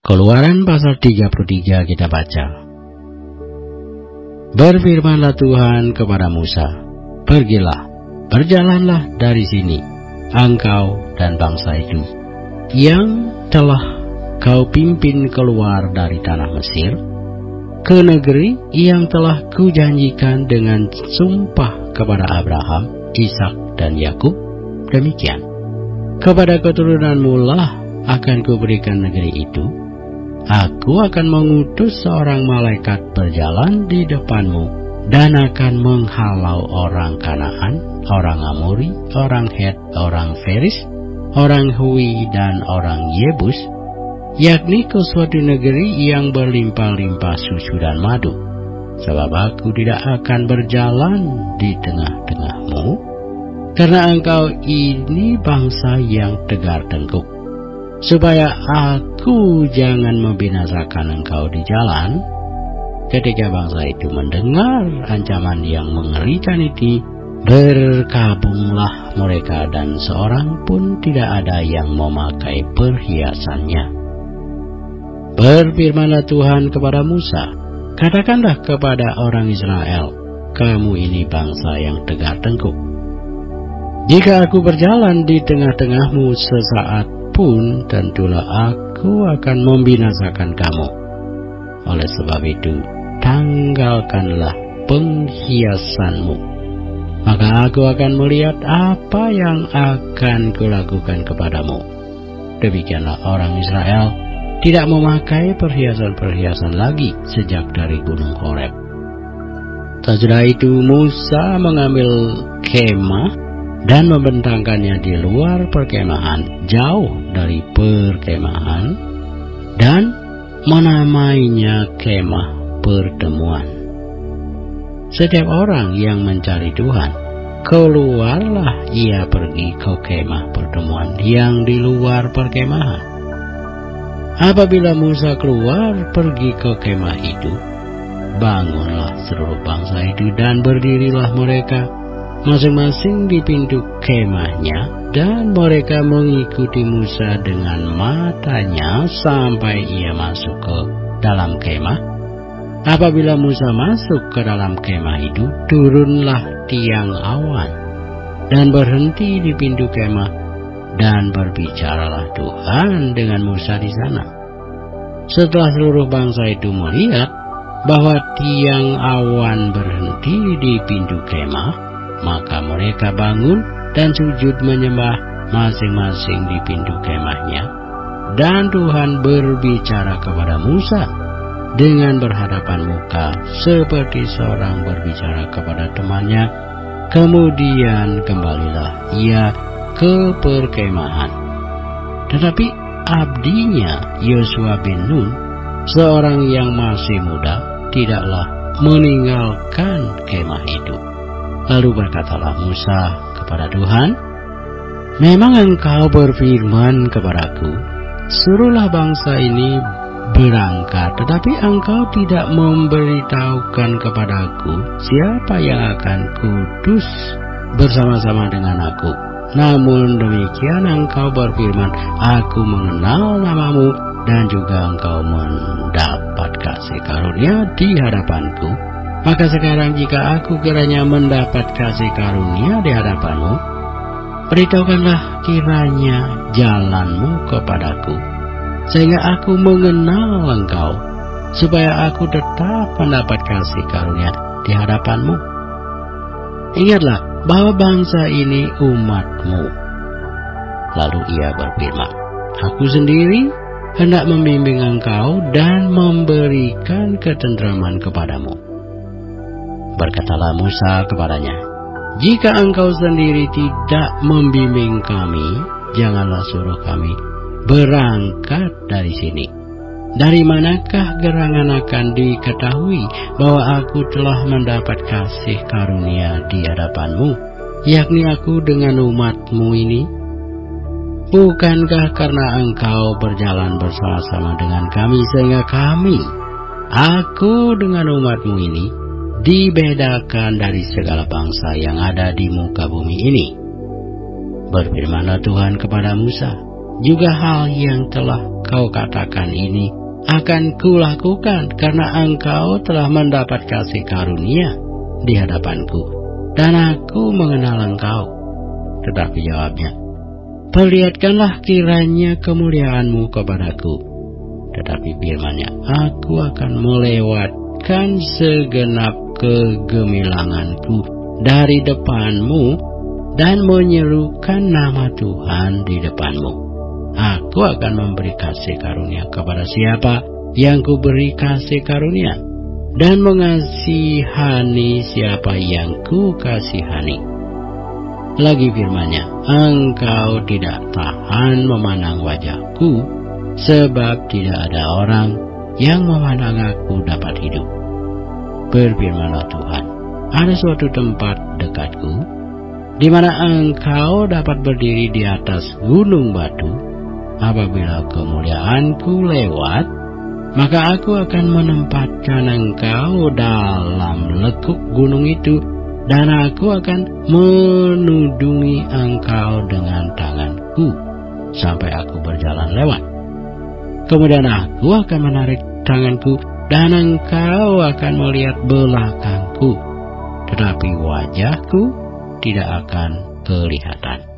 Keluaran pasal 33 kita baca. Berfirmanlah Tuhan kepada Musa, "Pergilah, berjalanlah dari sini, engkau dan bangsa itu, yang telah kau pimpin keluar dari tanah Mesir, ke negeri yang telah kujanjikan dengan sumpah kepada Abraham, Ishak dan Yakub. Demikian, kepada keturunanmu lah akan kuberikan negeri itu. Aku akan mengutus seorang malaikat berjalan di depanmu dan akan menghalau orang Kanaan, orang Amori, orang Het, orang Feris, orang Hui dan orang Yebus, yakni ke suatu negeri yang berlimpah-limpah susu dan madu. Sebab aku tidak akan berjalan di tengah-tengahmu, karena engkau ini bangsa yang tegar tengkuk, supaya aku jangan membinasakan engkau di jalan." Ketika bangsa itu mendengar ancaman yang mengerikan itu, berkabunglah mereka dan seorang pun tidak ada yang memakai perhiasannya. Berfirmanlah Tuhan kepada Musa, "Katakanlah kepada orang Israel, kamu ini bangsa yang tegar tengkuk. Jika aku berjalan di tengah-tengahmu sesaat pun, tentulah aku akan membinasakan kamu. Oleh sebab itu, tanggalkanlah penghiasanmu, maka aku akan melihat apa yang akan kulakukan kepadamu." Demikianlah orang Israel tidak memakai perhiasan-perhiasan lagi sejak dari gunung Horeb. Sesudah itu Musa mengambil kemah dan membentangkannya di luar perkemahan, jauh dari perkemahan, dan menamainya kemah pertemuan. Setiap orang yang mencari Tuhan, keluarlah ia pergi ke kemah pertemuan yang di luar perkemahan. Apabila Musa keluar pergi ke kemah itu, bangunlah seluruh bangsa itu dan berdirilah mereka masing-masing di pintu kemahnya, dan mereka mengikuti Musa dengan matanya sampai ia masuk ke dalam kemah. Apabila Musa masuk ke dalam kemah itu, turunlah tiang awan dan berhenti di pintu kemah, dan berbicaralah Tuhan dengan Musa di sana. Setelah seluruh bangsa itu melihat bahwa tiang awan berhenti di pintu kemah, maka mereka bangun dan sujud menyembah masing-masing di pintu kemahnya. Dan Tuhan berbicara kepada Musa dengan berhadapan muka, seperti seorang berbicara kepada temannya. Kemudian kembalilah ia ke perkemahan. Tetapi abdinya Yosua bin Nun, seorang yang masih muda, tidaklah meninggalkan kemah itu. Lalu berkatalah Musa kepada Tuhan, "Memang engkau berfirman kepadaku, suruhlah bangsa ini berangkat, tetapi engkau tidak memberitahukan kepadaku siapa yang akan kuutus bersama-sama dengan aku. Namun demikian engkau berfirman, aku mengenal namamu, dan juga engkau mendapat kasih karunia di hadapanku. Maka sekarang jika aku kiranya mendapat kasih karunia di hadapanmu, beritahukanlah kiranya jalanmu kepadaku, sehingga aku mengenal engkau, supaya aku tetap mendapat kasih karunia di hadapanmu. Ingatlah bahwa bangsa ini umatmu." Lalu ia berfirman, "Aku sendiri hendak membimbing engkau dan memberikan ketentraman kepadamu." Berkatalah Musa kepadanya, "Jika engkau sendiri tidak membimbing kami, janganlah suruh kami berangkat dari sini. Dari manakah gerangan akan diketahui bahwa aku telah mendapat kasih karunia di hadapanmu, yakni aku dengan umatmu ini? Bukankah karena engkau berjalan bersama-sama dengan kami, sehingga aku dengan umatmu ini, dibedakan dari segala bangsa yang ada di muka bumi ini?" Berfirmanlah Tuhan kepada Musa, "Juga hal yang telah kau katakan ini akan kulakukan, karena engkau telah mendapat kasih karunia di hadapanku, dan aku mengenal engkau. Tetapi jawabnya, perlihatkanlah kiranya kemuliaanmu kepadaku. Tetapi firman-Nya, aku akan melewatkan segenap kegemilanganku dari depanmu dan menyerukan nama Tuhan di depanmu. Aku akan memberi kasih karunia kepada siapa yang kuberi kasih karunia, dan mengasihani siapa yang ku kasihani. Lagi firman-Nya, engkau tidak tahan memandang wajahku, sebab tidak ada orang yang memandang aku dapat hidup. Berfirmanlah Tuhan, ada suatu tempat dekatku, di mana engkau dapat berdiri di atas gunung batu. Apabila kemuliaanku lewat, maka aku akan menempatkan engkau dalam lekuk gunung itu, dan aku akan menudungi engkau dengan tanganku sampai aku berjalan lewat. Kemudian aku akan menarik tanganku, dan engkau akan melihat belakangku, tetapi wajahku tidak akan kelihatan.